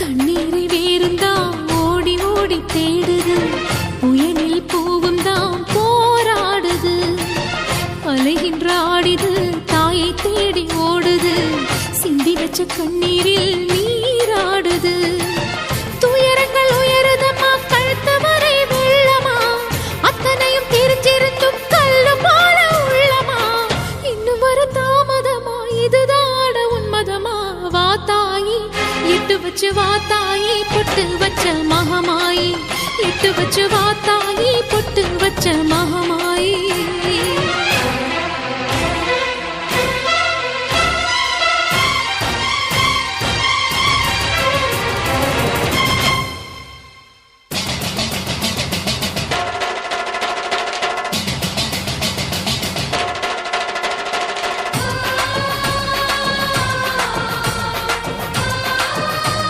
தண்ணீரை வேறுந்தான் ஓடி ஓடி தேடுது, புயலில் பூவும் தான் போராடுது. அலைகின்ற ஆடிது தாயை தேடி ஓடுது, சிந்தி வச்ச கண்ணீரில் நீராடுது. துயரங்கள் உயருதம்மா கழுத்து வரை வெள்ளமா, அத்தனையும் தெரிஞ்சிருந்தும் கல்லு போல உள்ளமா. இன்னும் வர தாமதமா, இதுதாட உன்மதமா? வா தாயி எட்டு வச்சு வா தாயி, பொட்டு வச்ச மகமாயி. எட்டு வச்சு வா தாயி, பொட்டு வச்ச மகமாயி.